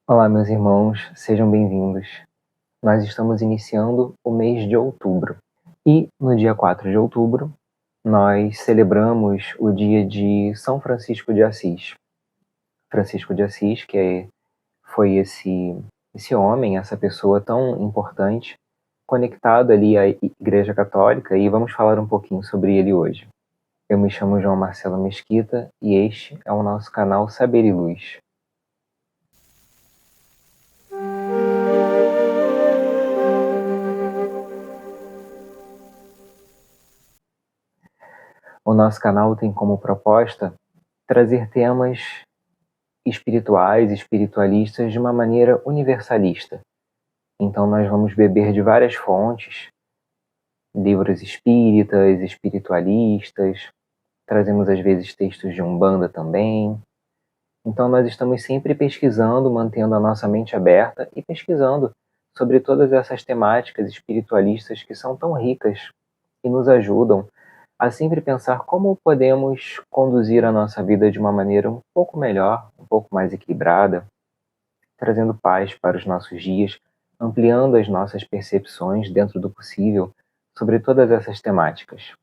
Olá, meus irmãos, sejam bem-vindos. Nós estamos iniciando o mês de outubro e no dia 4 de outubro nós celebramos o dia de São Francisco de Assis. Francisco de Assis, foi esse homem, essa pessoa tão importante, conectado ali à Igreja Católica, e vamos falar um pouquinho sobre ele hoje. Eu me chamo João Marcelo Mesquita e este é o nosso canal Saber e Luz. O nosso canal tem como proposta trazer temas espirituais, espiritualistas de uma maneira universalista. Então nós vamos beber de várias fontes, livros espíritas, espiritualistas, trazemos às vezes textos de Umbanda também. Então nós estamos sempre pesquisando, mantendo a nossa mente aberta e pesquisando sobre todas essas temáticas espiritualistas que são tão ricas e nos ajudam a sempre pensar como podemos conduzir a nossa vida de uma maneira um pouco melhor, um pouco mais equilibrada, trazendo paz para os nossos dias, ampliando as nossas percepções dentro do possível sobre todas essas temáticas.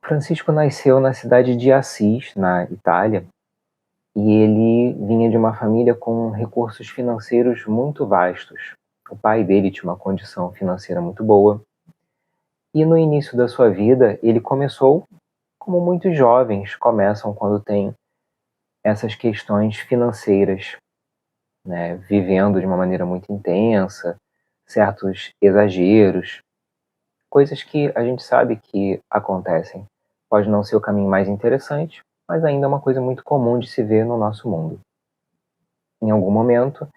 Francisco nasceu na cidade de Assis, na Itália, e ele vinha de uma família com recursos financeiros muito vastos. O pai dele tinha uma condição financeira muito boa, e no início da sua vida ele começou como muitos jovens começam quando têm essas questões financeiras, né, vivendo de uma maneira muito intensa, certos exageros, coisas que a gente sabe que acontecem. Pode não ser o caminho mais interessante, mas ainda é uma coisa muito comum de se ver no nosso mundo. Em algum momento,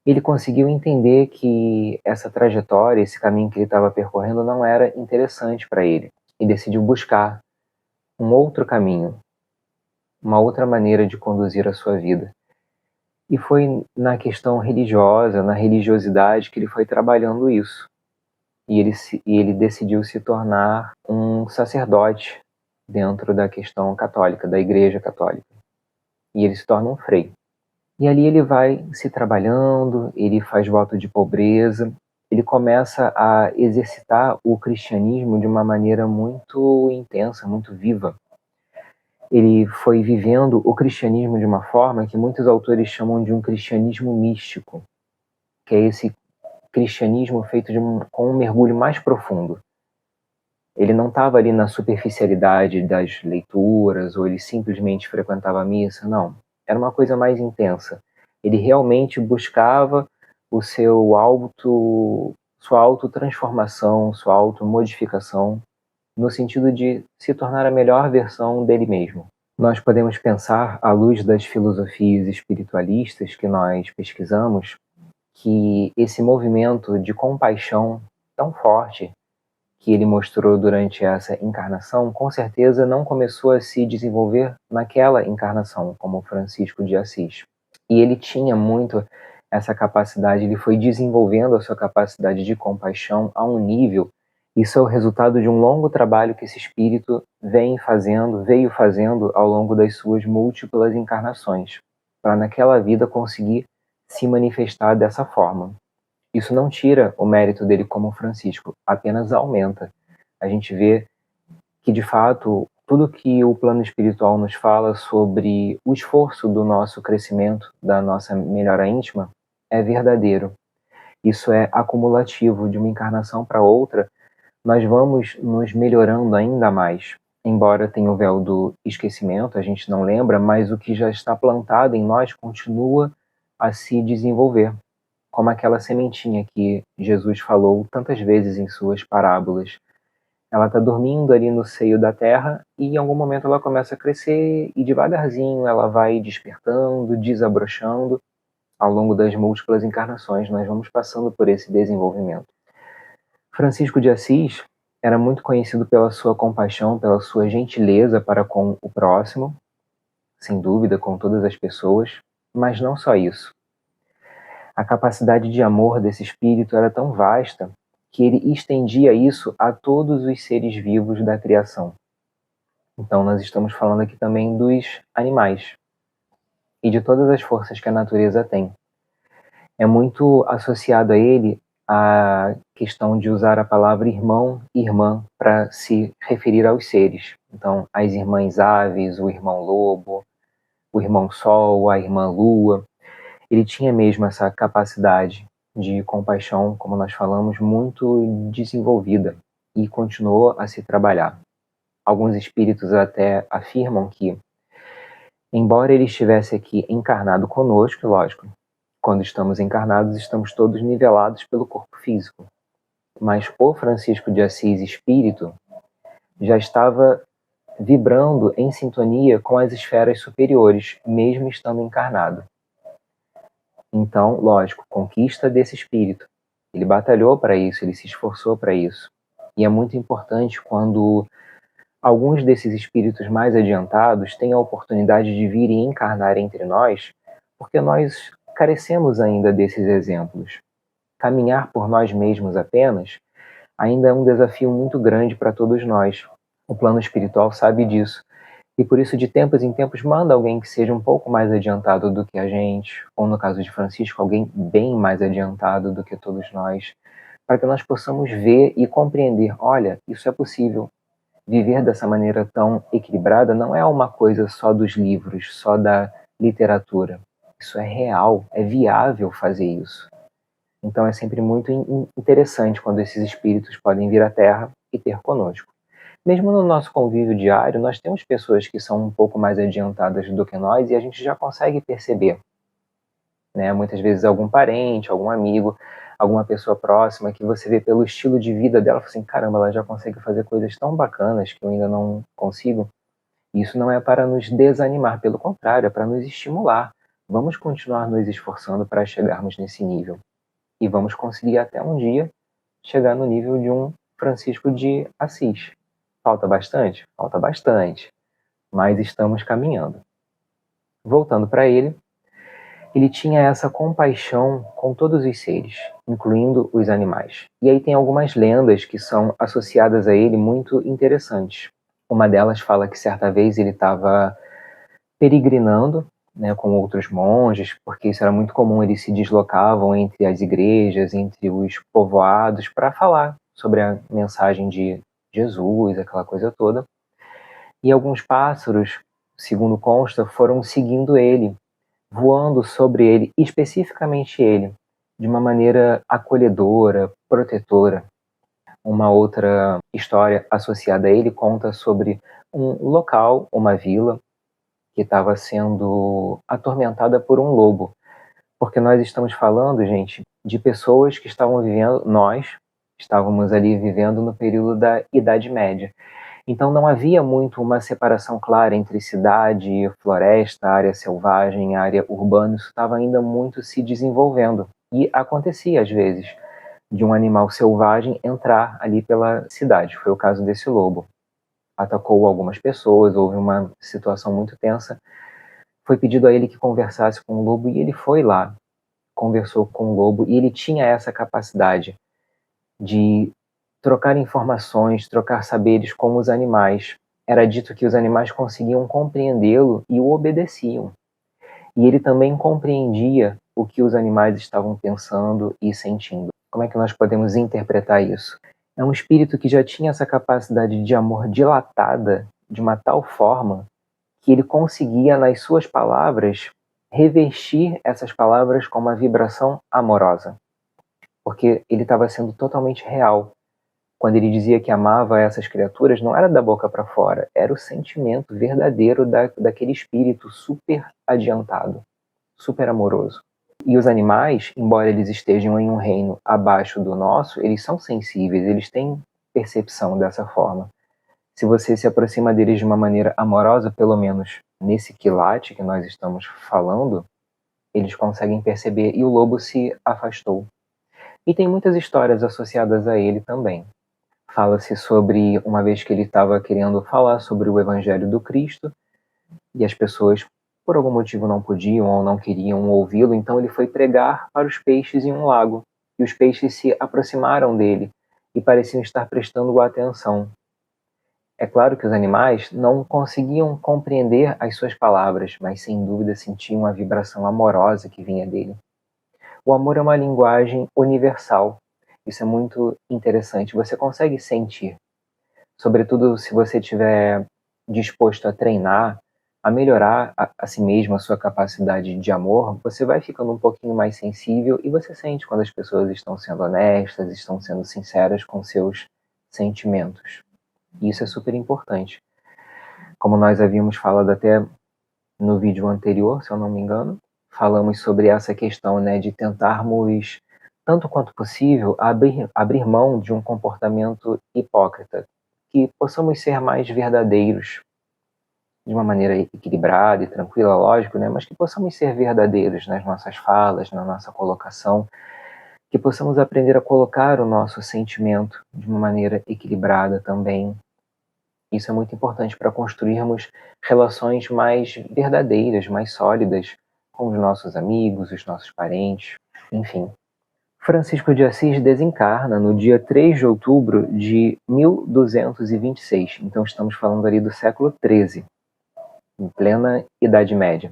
ele conseguiu entender que essa trajetória, esse caminho que ele estava percorrendo não era interessante para ele e decidiu buscar um outro caminho, uma outra maneira de conduzir a sua vida. E foi na questão religiosa, na religiosidade, que ele foi trabalhando isso. E ele decidiu se tornar um sacerdote dentro da questão católica, da Igreja Católica. E ele se torna um frei. E ali ele vai se trabalhando, ele faz voto de pobreza, ele começa a exercitar o cristianismo de uma maneira muito intensa, muito viva. Ele foi vivendo o cristianismo de uma forma que muitos autores chamam de um cristianismo místico, que é esse cristianismo feito com um mergulho mais profundo. Ele não estava ali na superficialidade das leituras, ou ele simplesmente frequentava a missa, não. Era uma coisa mais intensa. Ele realmente buscava o sua autotransformação, sua automodificação, no sentido de se tornar a melhor versão dele mesmo. Nós podemos pensar, à luz das filosofias espiritualistas que nós pesquisamos, que esse movimento de compaixão tão forte que ele mostrou durante essa encarnação, com certeza não começou a se desenvolver naquela encarnação, como Francisco de Assis. E ele tinha muito essa capacidade, ele foi desenvolvendo a sua capacidade de compaixão a um nível. Isso é o resultado de um longo trabalho que esse espírito veio fazendo ao longo das suas múltiplas encarnações, para naquela vida conseguir se manifestar dessa forma. Isso não tira o mérito dele como Francisco, apenas aumenta. A gente vê que, de fato, tudo que o plano espiritual nos fala sobre o esforço do nosso crescimento, da nossa melhora íntima, é verdadeiro. Isso é acumulativo de uma encarnação para outra. Nós vamos nos melhorando ainda mais. Embora tenha o véu do esquecimento, a gente não lembra, mas o que já está plantado em nós continua a se desenvolver, como aquela sementinha que Jesus falou tantas vezes em suas parábolas. Ela está dormindo ali no seio da terra e em algum momento ela começa a crescer e devagarzinho ela vai despertando, desabrochando. Ao longo das múltiplas encarnações nós vamos passando por esse desenvolvimento. Francisco de Assis era muito conhecido pela sua compaixão, pela sua gentileza para com o próximo, sem dúvida, com todas as pessoas, mas não só isso. A capacidade de amor desse espírito era tão vasta que ele estendia isso a todos os seres vivos da criação. Então nós estamos falando aqui também dos animais e de todas as forças que a natureza tem. É muito associado a ele a questão de usar a palavra irmão e irmã para se referir aos seres. Então, as irmãs aves, o irmão lobo, o irmão sol, a irmã lua. Ele tinha mesmo essa capacidade de compaixão, como nós falamos, muito desenvolvida e continuou a se trabalhar. Alguns espíritos até afirmam que, embora ele estivesse aqui encarnado conosco, lógico, quando estamos encarnados, estamos todos nivelados pelo corpo físico. Mas o Francisco de Assis espírito já estava vibrando em sintonia com as esferas superiores, mesmo estando encarnado. Então, lógico, conquista desse espírito. Ele batalhou para isso, ele se esforçou para isso. E é muito importante quando alguns desses espíritos mais adiantados têm a oportunidade de vir e encarnar entre nós, porque nós carecemos ainda desses exemplos. Caminhar por nós mesmos apenas ainda é um desafio muito grande para todos nós. O plano espiritual sabe disso. E por isso, de tempos em tempos, manda alguém que seja um pouco mais adiantado do que a gente, ou no caso de Francisco, alguém bem mais adiantado do que todos nós, para que nós possamos ver e compreender: olha, isso é possível. Viver dessa maneira tão equilibrada não é uma coisa só dos livros, só da literatura. Isso é real, é viável fazer isso. Então é sempre muito interessante quando esses espíritos podem vir à Terra e ter conosco. Mesmo no nosso convívio diário, nós temos pessoas que são um pouco mais adiantadas do que nós e a gente já consegue perceber, né? Muitas vezes algum parente, algum amigo, alguma pessoa próxima que você vê pelo estilo de vida dela, fala assim, caramba, ela já consegue fazer coisas tão bacanas que eu ainda não consigo. Isso não é para nos desanimar, pelo contrário, é para nos estimular. Vamos continuar nos esforçando para chegarmos nesse nível. E vamos conseguir até um dia chegar no nível de um Francisco de Assis. Falta bastante? Falta bastante, mas estamos caminhando. Voltando para ele, ele tinha essa compaixão com todos os seres, incluindo os animais. E aí tem algumas lendas que são associadas a ele muito interessantes. Uma delas fala que certa vez ele estava peregrinando, né, com outros monges, porque isso era muito comum, eles se deslocavam entre as igrejas, entre os povoados, para falar sobre a mensagem de Jesus, aquela coisa toda. E alguns pássaros, segundo consta, foram seguindo ele, voando sobre ele, especificamente ele, de uma maneira acolhedora, protetora. Uma outra história associada a ele conta sobre um local, uma vila, que estava sendo atormentada por um lobo. Porque nós estamos falando, gente, de pessoas que estavam vivendo, nós estávamos ali vivendo no período da Idade Média. Então não havia muito uma separação clara entre cidade, floresta, área selvagem, área urbana, isso estava ainda muito se desenvolvendo. E acontecia às vezes de um animal selvagem entrar ali pela cidade. Foi o caso desse lobo. Atacou algumas pessoas, houve uma situação muito tensa. Foi pedido a ele que conversasse com o lobo e ele foi lá, conversou com o lobo e ele tinha essa capacidade de trocar informações, trocar saberes com os animais. Era dito que os animais conseguiam compreendê-lo e o obedeciam. E ele também compreendia o que os animais estavam pensando e sentindo. Como é que nós podemos interpretar isso? É um espírito que já tinha essa capacidade de amor dilatada de uma tal forma que ele conseguia, nas suas palavras, revestir essas palavras com uma vibração amorosa. Porque ele estava sendo totalmente real. Quando ele dizia que amava essas criaturas, não era da boca para fora, era o sentimento verdadeiro daquele espírito super adiantado, super amoroso. E os animais, embora eles estejam em um reino abaixo do nosso, eles são sensíveis, eles têm percepção dessa forma. Se você se aproxima deles de uma maneira amorosa, pelo menos nesse quilate que nós estamos falando, eles conseguem perceber e o lobo se afastou. E tem muitas histórias associadas a ele também. Fala-se sobre uma vez que ele estava querendo falar sobre o Evangelho do Cristo e as pessoas, por algum motivo, não podiam ou não queriam ouvi-lo, então ele foi pregar para os peixes em um lago. E os peixes se aproximaram dele e pareciam estar prestando atenção. É claro que os animais não conseguiam compreender as suas palavras, mas sem dúvida sentiam a vibração amorosa que vinha dele. O amor é uma linguagem universal. Isso é muito interessante. Você consegue sentir, sobretudo se você estiver disposto a treinar, a melhorar a si mesmo, a sua capacidade de amor, você vai ficando um pouquinho mais sensível e você sente quando as pessoas estão sendo honestas, estão sendo sinceras com seus sentimentos. E isso é super importante. Como nós havíamos falado até no vídeo anterior, se eu não me engano, falamos sobre essa questão, né, de tentarmos, tanto quanto possível, abrir mão de um comportamento hipócrita, que possamos ser mais verdadeiros, de uma maneira equilibrada e tranquila, lógico, né, mas que possamos ser verdadeiros nas nossas falas, na nossa colocação, que possamos aprender a colocar o nosso sentimento de uma maneira equilibrada também. Isso é muito importante para construirmos relações mais verdadeiras, mais sólidas com os nossos amigos, os nossos parentes, enfim. Francisco de Assis desencarna no dia 3 de outubro de 1226, então estamos falando ali do século XIII, em plena Idade Média.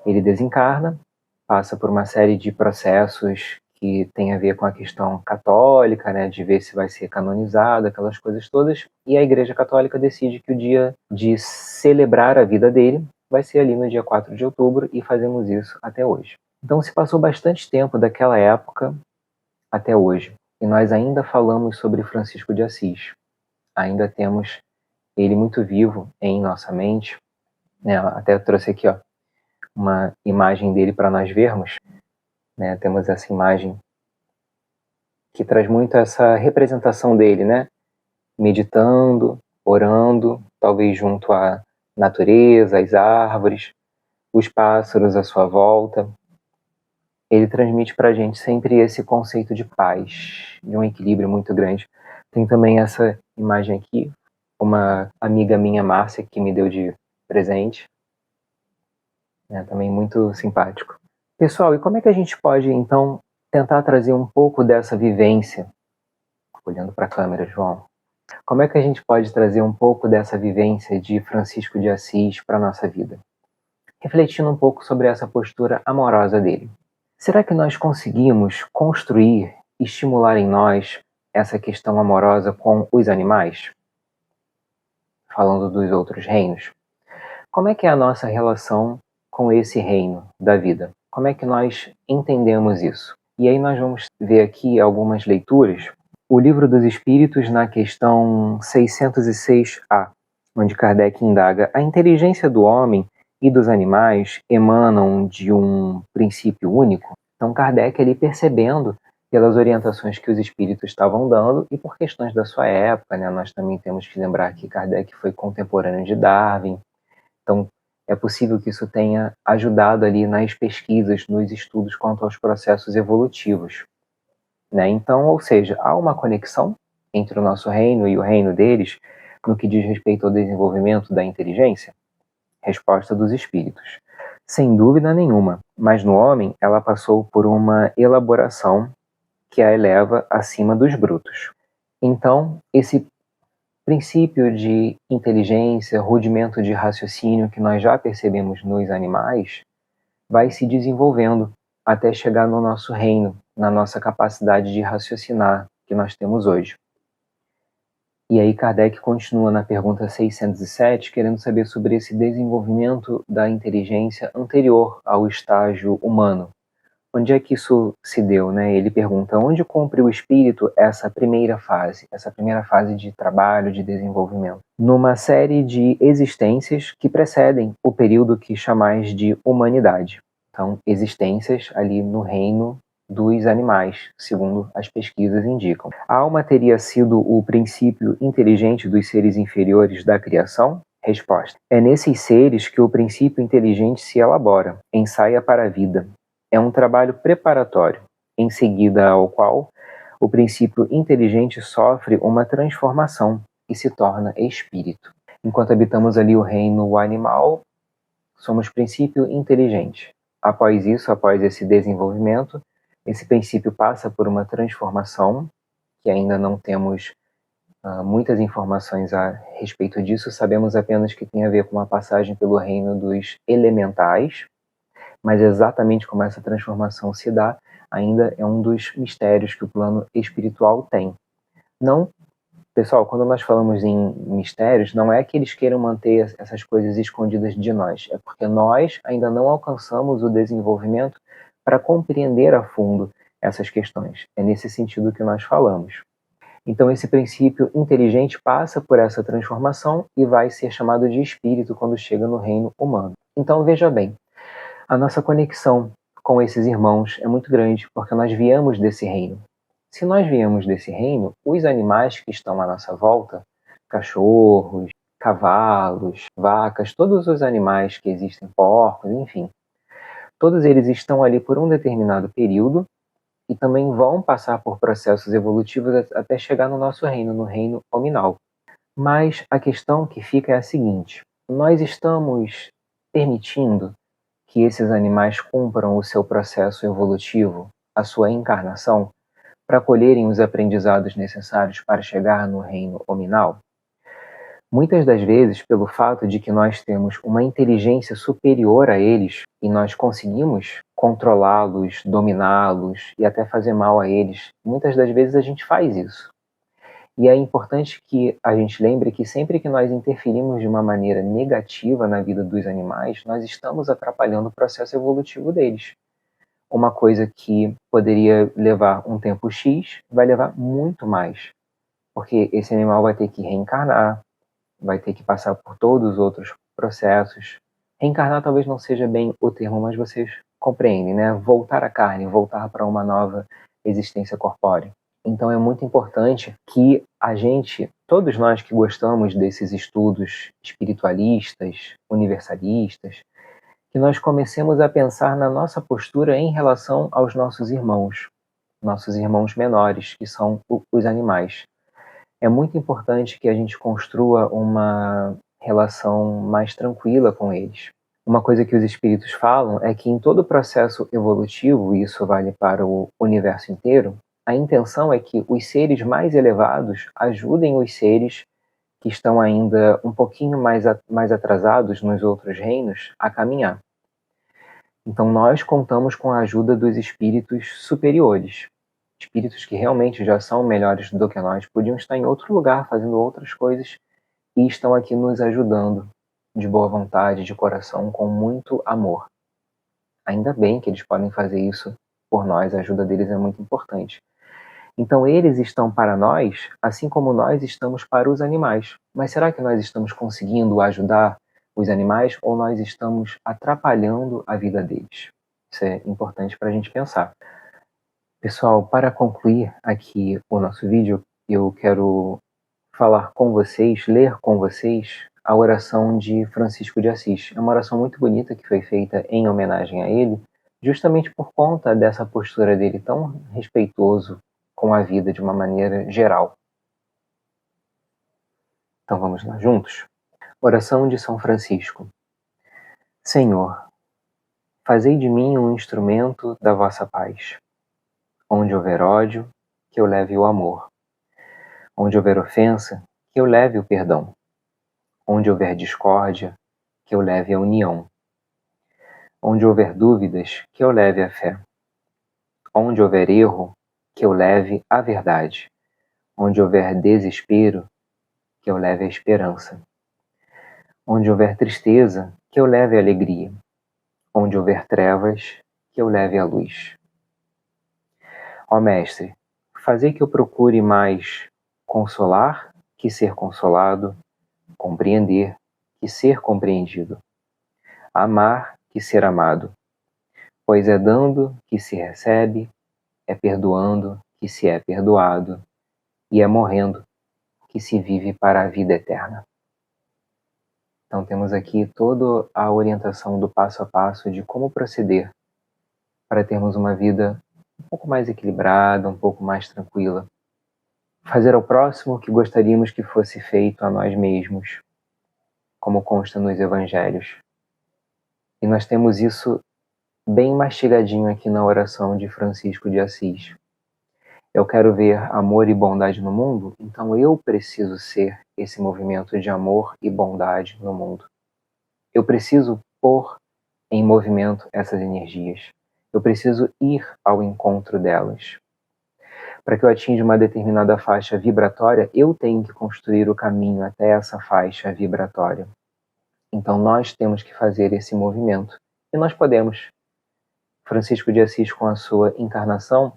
Ele desencarna, passa por uma série de processos que tem a ver com a questão católica, né, de ver se vai ser canonizado, aquelas coisas todas, e a Igreja Católica decide que o dia de celebrar a vida dele vai ser ali no dia 4 de outubro, e fazemos isso até hoje. Então se passou bastante tempo daquela época até hoje, e nós ainda falamos sobre Francisco de Assis, ainda temos ele muito vivo em nossa mente, né? Até eu trouxe aqui, ó, uma imagem dele para nós vermos, né? Temos essa imagem que traz muito essa representação dele, né? Meditando, orando, talvez junto à natureza, às árvores, os pássaros à sua volta. Ele transmite para a gente sempre esse conceito de paz, de um equilíbrio muito grande. Tem também essa imagem aqui, uma amiga minha, Márcia, que me deu de presente, né? Também muito simpático. Pessoal, e como é que a gente pode, então, tentar trazer um pouco dessa vivência? Olhando para a câmera, João. Como é que a gente pode trazer um pouco dessa vivência de Francisco de Assis para a nossa vida? Refletindo um pouco sobre essa postura amorosa dele. Será que nós conseguimos construir e estimular em nós essa questão amorosa com os animais? Falando dos outros reinos. Como é que é a nossa relação com esse reino da vida? Como é que nós entendemos isso? E aí nós vamos ver aqui algumas leituras. O Livro dos Espíritos, na questão 606A, onde Kardec indaga: a inteligência do homem e dos animais emanam de um princípio único? Então Kardec ali percebendo pelas orientações que os espíritos estavam dando e por questões da sua época, né? Nós também temos que lembrar que Kardec foi contemporâneo de Darwin, então é possível que isso tenha ajudado ali nas pesquisas, nos estudos quanto aos processos evolutivos, né? Então, ou seja, há uma conexão entre o nosso reino e o reino deles no que diz respeito ao desenvolvimento da inteligência? Resposta dos espíritos: sem dúvida nenhuma, mas no homem ela passou por uma elaboração que a eleva acima dos brutos. Então, esse princípio de inteligência, rudimento de raciocínio que nós já percebemos nos animais, vai se desenvolvendo até chegar no nosso reino, na nossa capacidade de raciocinar que nós temos hoje. E aí Kardec continua na pergunta 607, querendo saber sobre esse desenvolvimento da inteligência anterior ao estágio humano. Onde é que isso se deu, né? Ele pergunta: onde cumpre o espírito essa primeira fase de trabalho, de desenvolvimento? Numa série de existências que precedem o período que chamais de humanidade. Então, existências ali no reino dos animais, segundo as pesquisas indicam. A alma teria sido o princípio inteligente dos seres inferiores da criação? Resposta: é nesses seres que o princípio inteligente se elabora, ensaia para a vida. É um trabalho preparatório, em seguida ao qual o princípio inteligente sofre uma transformação e se torna espírito. Enquanto habitamos ali o reino animal, somos princípio inteligente. Após isso, após esse desenvolvimento, esse princípio passa por uma transformação, que ainda não temos muitas informações a respeito disso, sabemos apenas que tem a ver com uma passagem pelo reino dos elementais, Mas exatamente como essa transformação se dá, ainda é um dos mistérios que o plano espiritual tem. Não, pessoal, quando nós falamos em mistérios, não é que eles queiram manter essas coisas escondidas de nós, é porque nós ainda não alcançamos o desenvolvimento para compreender a fundo essas questões. É nesse sentido que nós falamos. Então, esse princípio inteligente passa por essa transformação e vai ser chamado de espírito quando chega no reino humano. Então, veja bem, a nossa conexão com esses irmãos é muito grande, porque nós viemos desse reino. Se nós viemos desse reino, os animais que estão à nossa volta, cachorros, cavalos, vacas, todos os animais que existem, porcos, enfim, todos eles estão ali por um determinado período e também vão passar por processos evolutivos até chegar no nosso reino, no reino hominal. Mas a questão que fica é a seguinte: nós estamos permitindo que esses animais cumpram o seu processo evolutivo, a sua encarnação, para colherem os aprendizados necessários para chegar no reino hominal? Muitas das vezes, pelo fato de que nós temos uma inteligência superior a eles e nós conseguimos controlá-los, dominá-los e até fazer mal a eles, muitas das vezes a gente faz isso. E é importante que a gente lembre que sempre que nós interferimos de uma maneira negativa na vida dos animais, nós estamos atrapalhando o processo evolutivo deles. Uma coisa que poderia levar um tempo X vai levar muito mais, porque esse animal vai ter que reencarnar, vai ter que passar por todos os outros processos. Reencarnar talvez não seja bem o termo, mas vocês compreendem, né? Voltar à carne, voltar para uma nova existência corpórea. Então é muito importante que a gente, todos nós que gostamos desses estudos espiritualistas, universalistas, que nós comecemos a pensar na nossa postura em relação aos nossos irmãos menores, que são os animais. É muito importante que a gente construa uma relação mais tranquila com eles. Uma coisa que os espíritos falam é que em todo o processo evolutivo, e isso vale para o universo inteiro, a intenção é que os seres mais elevados ajudem os seres que estão ainda um pouquinho mais atrasados nos outros reinos a caminhar. Então nós contamos com a ajuda dos espíritos superiores, espíritos que realmente já são melhores do que nós, podiam estar em outro lugar fazendo outras coisas e estão aqui nos ajudando de boa vontade, de coração, com muito amor. Ainda bem que eles podem fazer isso por nós, a ajuda deles é muito importante. Então eles estão para nós, assim como nós estamos para os animais. Mas será que nós estamos conseguindo ajudar os animais ou nós estamos atrapalhando a vida deles? Isso é importante para a gente pensar. Pessoal, para concluir aqui o nosso vídeo, eu quero falar com vocês, ler com vocês a oração de Francisco de Assis. É uma oração muito bonita que foi feita em homenagem a ele, justamente por conta dessa postura dele tão respeitoso com a vida de uma maneira geral. Então vamos lá juntos? Oração de São Francisco. Senhor, fazei de mim um instrumento da vossa paz. Onde houver ódio, que eu leve o amor. Onde houver ofensa, que eu leve o perdão. Onde houver discórdia, que eu leve a união. Onde houver dúvidas, que eu leve a fé. Onde houver erro, que eu leve a verdade. Onde houver desespero, que eu leve a esperança. Onde houver tristeza, que eu leve a alegria. Onde houver trevas, que eu leve a luz. Ó Mestre, fazei que eu procure mais consolar que ser consolado, compreender que ser compreendido, amar que ser amado, pois é dando que se recebe, é perdoando que se é perdoado, e é morrendo que se vive para a vida eterna. Então temos aqui toda a orientação do passo a passo de como proceder para termos uma vida um pouco mais equilibrada, um pouco mais tranquila. Fazer ao próximo o que gostaríamos que fosse feito a nós mesmos, como consta nos evangelhos. E nós temos isso bem mastigadinho aqui na oração de Francisco de Assis. Eu quero ver amor e bondade no mundo, então eu preciso ser esse movimento de amor e bondade no mundo. Eu preciso pôr em movimento essas energias. Eu preciso ir ao encontro delas. Para que eu atinja uma determinada faixa vibratória, eu tenho que construir o caminho até essa faixa vibratória. Então nós temos que fazer esse movimento. E nós podemos. Francisco de Assis, com a sua encarnação,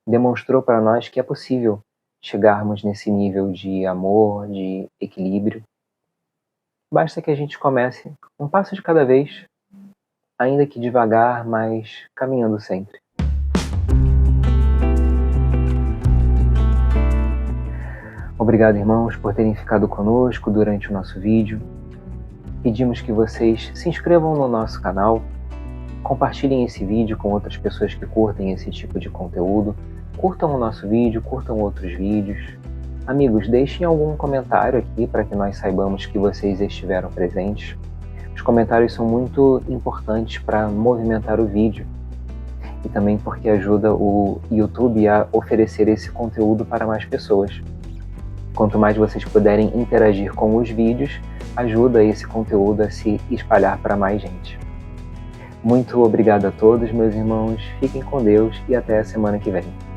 demonstrou para nós que é possível chegarmos nesse nível de amor, de equilíbrio. Basta que a gente comece um passo de cada vez, ainda que devagar, mas caminhando sempre. Obrigado, irmãos, por terem ficado conosco durante o nosso vídeo. Pedimos que vocês se inscrevam no nosso canal, compartilhem esse vídeo com outras pessoas que curtem esse tipo de conteúdo, curtam o nosso vídeo, curtam outros vídeos. Amigos, deixem algum comentário aqui para que nós saibamos que vocês estiveram presentes. Os comentários são muito importantes para movimentar o vídeo e também porque ajuda o YouTube a oferecer esse conteúdo para mais pessoas. Quanto mais vocês puderem interagir com os vídeos, ajuda esse conteúdo a se espalhar para mais gente. Muito obrigado a todos, meus irmãos. Fiquem com Deus e até a semana que vem.